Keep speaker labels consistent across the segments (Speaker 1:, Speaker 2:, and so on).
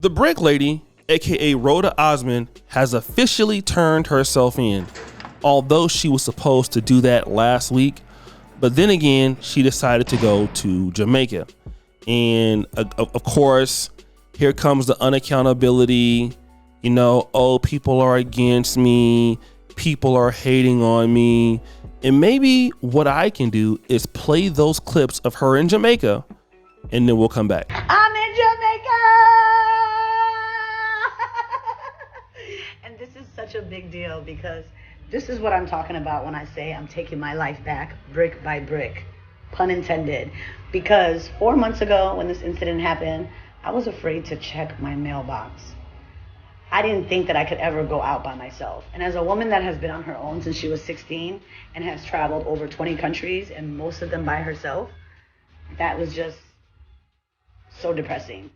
Speaker 1: The Brick Lady, aka Rhoda Osmond, has officially turned herself in, although she was supposed to do that last week. But then again, she decided to go to Jamaica. And of course, here comes the unaccountability. You know, oh, people are against me. People are hating on me. And maybe what I can do is play those clips of her in Jamaica, and then we'll come back.
Speaker 2: I'm in Jamaica! And this is such a big deal because this is what I'm talking about when I say I'm taking my life back brick by brick, pun intended. Because 4 months ago when this incident happened, I was afraid to check my mailbox. I didn't think that I could ever go out by myself. And as a woman that has been on her own since she was 16 and has traveled over 20 countries and most of them by herself, that was just so depressing.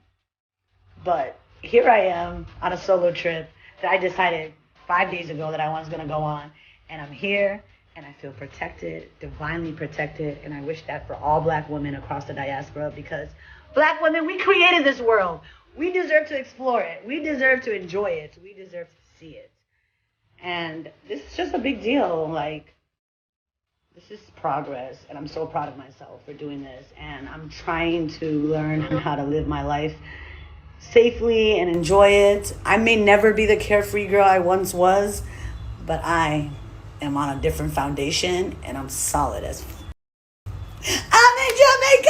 Speaker 2: But here I am on a solo trip that I decided 5 days ago that I was going to go on. And I'm here and I feel protected, divinely protected. And I wish that for all Black women across the diaspora, because Black women, we created this world. We deserve to explore it. We deserve to enjoy it. We deserve to see it. And this is just a big deal. Like, this is progress. And I'm so proud of myself for doing this. And I'm trying to learn how to live my life safely and enjoy it. I may never be the carefree girl I once was, but I am on a different foundation and I'm solid as I'm in Jamaica!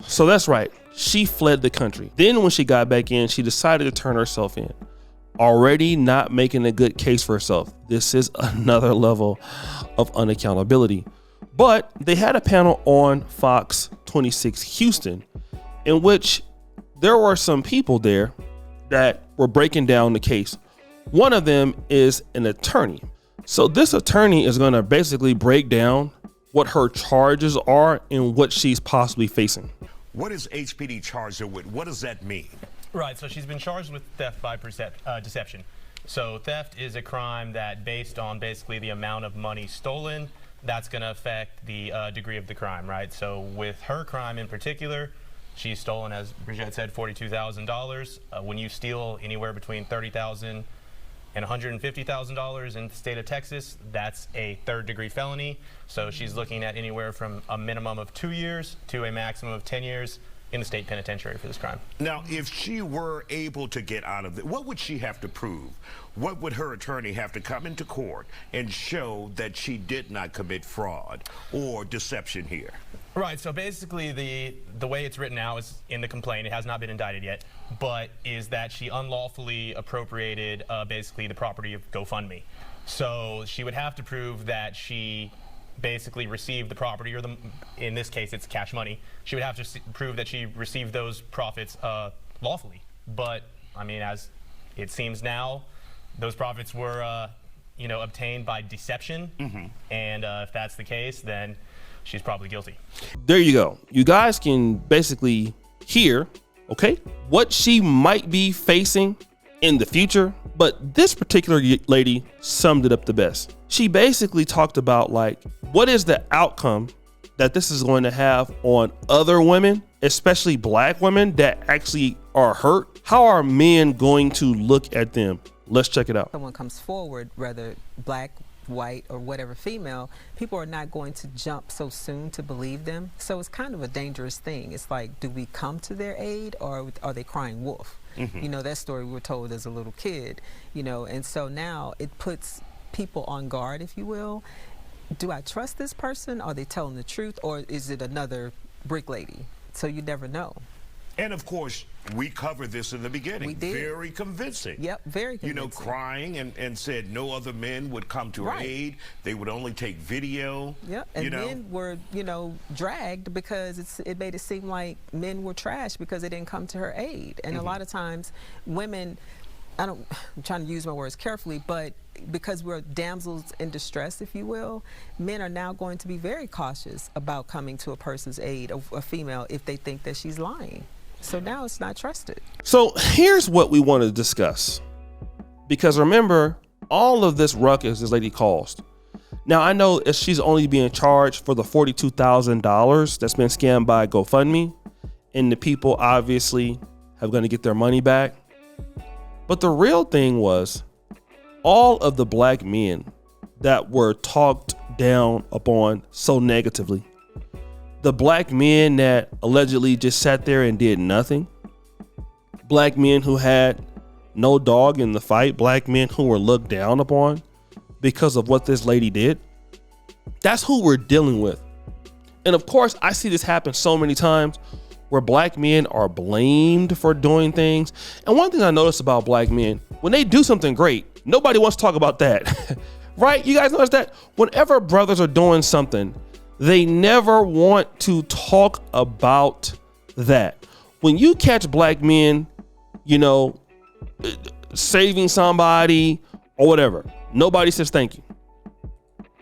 Speaker 1: So that's right. She fled the country. Then when she got back in, she decided to turn herself in. Already not making a good case for herself. This is another level of unaccountability. But they had a panel on Fox 26 Houston in which there were some people there that were breaking down the case. One of them is an attorney. So this attorney is going to basically break down what her charges are and what she's possibly facing.
Speaker 3: What is HPD charged her with? What does that mean?
Speaker 4: Right, so she's been charged with theft by deception. So theft is a crime that, based on basically the amount of money stolen, that's going to affect the degree of the crime, right? So with her crime in particular, she's stolen, as Bridget said, $42,000. When you steal anywhere between $30,000 and $150,000 in the state of Texas, that's a third-degree felony. So she's looking at anywhere from a minimum of 2 years to a maximum of 10 years in the state penitentiary for this crime.
Speaker 3: Now, if she were able to get out of it, what would she have to prove? What would her attorney have to come into court and show that she did not commit fraud or deception here?
Speaker 4: Right, so basically the way it's written now is in the complaint, it has not been indicted yet, but is that she unlawfully appropriated basically the property of GoFundMe. So she would have to prove that she basically received the property, or in this case it's cash money. She would have to prove that she received those profits lawfully. But I mean, as it seems now, those profits were obtained by deception. And if that's the case, then she's probably guilty.
Speaker 1: There you go. You guys can basically hear, okay, what she might be facing in the future. But this particular lady summed it up the best. She basically talked about, like, what is the outcome that this is going to have on other women, especially Black women that actually are hurt. How are men going to look at them? Let's check it out.
Speaker 5: Someone comes forward, whether Black, white, or whatever female, people are not going to jump so soon to believe them. So it's kind of a dangerous thing. It's like, do we come to their aid, or are they crying wolf? You know, that story we were told as a little kid, you know, and so now it puts people on guard, if you will. Do I trust this person? Are they telling the truth, or is it another brick lady? So you never know.
Speaker 3: And of course, we covered this in the beginning.
Speaker 5: We did.
Speaker 3: Very convincing.
Speaker 5: Yep, very convincing.
Speaker 3: You know, crying and said no other men would come to her aid. They would only take video.
Speaker 5: Yep, and men were, dragged because it made it seem like men were trash because they didn't come to her aid. And a lot of times, women, I'm trying to use my words carefully, but because we're damsels in distress, if you will, men are now going to be very cautious about coming to a person's aid, a female, if they think that she's lying. So now it's not trusted.
Speaker 1: So here's what we want to discuss. Because remember, all of this ruckus this lady caused. Now, I know she's only being charged for the $42,000 that's been scammed by GoFundMe. and the people obviously have going to get their money back. But the real thing was all of the black men that were talked down upon so negatively, the black men that allegedly just sat there and did nothing, black men who had no dog in the fight, black men who were looked down upon because of what this lady did. That's who we're dealing with. And of course, I see this happen so many times where black men are blamed for doing things. And one thing I notice about black men, when they do something great, nobody wants to talk about that. Right? You guys notice that? Whenever brothers are doing something, they never want to talk about that. When you catch black men, you know, saving somebody or whatever, nobody says thank you.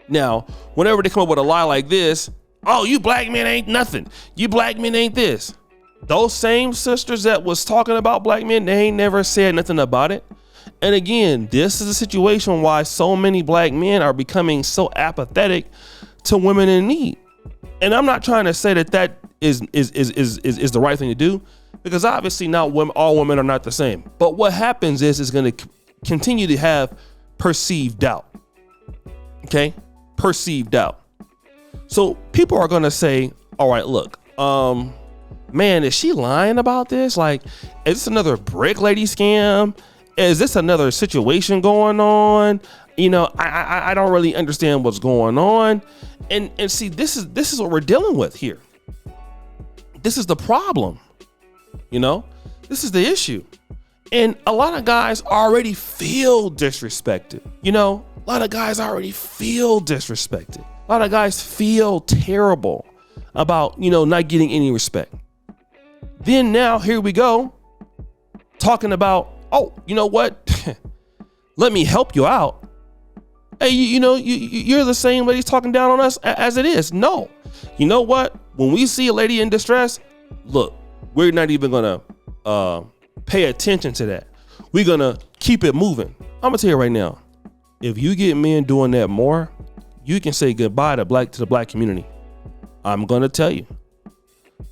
Speaker 1: Now, whenever they come up with a lie like this, oh, you black men ain't nothing. You black men ain't this. Those same sisters that was talking about black men, they ain't never said nothing about it. And again, this is a situation why so many black men are becoming so apathetic to women in need. And I'm not trying to say that that is the right thing to do, because obviously not women, all women are not the same. But what happens is going to continue to have perceived doubt. Okay? Perceived doubt. So people are going to say, all right, look, man, is she lying about this? Like, is this another brick lady scam? Is this another situation going on? You know, I don't really understand what's going on. And see, this is what we're dealing with here. This is the problem. You know, this is the issue. And a lot of guys already feel disrespected. You know, a lot of guys already feel disrespected. A lot of guys feel terrible about, you know, not getting any respect. Then now here we go talking about, oh, you know what? Let me help you out. Hey, you're the same lady talking down on us as it is. No. You know what? When we see a lady in distress, look, we're not even going to pay attention to that. We're going to keep it moving. I'm going to tell you right now, if you get men doing that more, you can say goodbye to the black community. I'm going to tell you,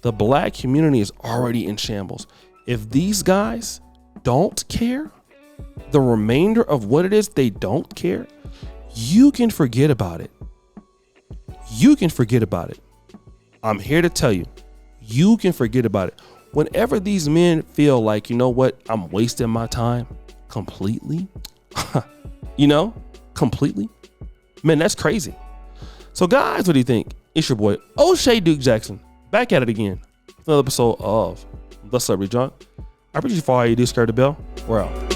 Speaker 1: the black community is already in shambles. If these guys don't care, the remainder of what it is they don't care, you can forget about it. You can forget about it. I'm here to tell you, you can forget about it. Whenever these men feel like, you know what, I'm wasting my time completely, completely, man, that's crazy. So guys, what do you think? It's your boy, O'Shea Duke Jackson, back at it again. Another episode of The Celebrity Junk. I appreciate you for all you do, Skirt the Bell. We're out.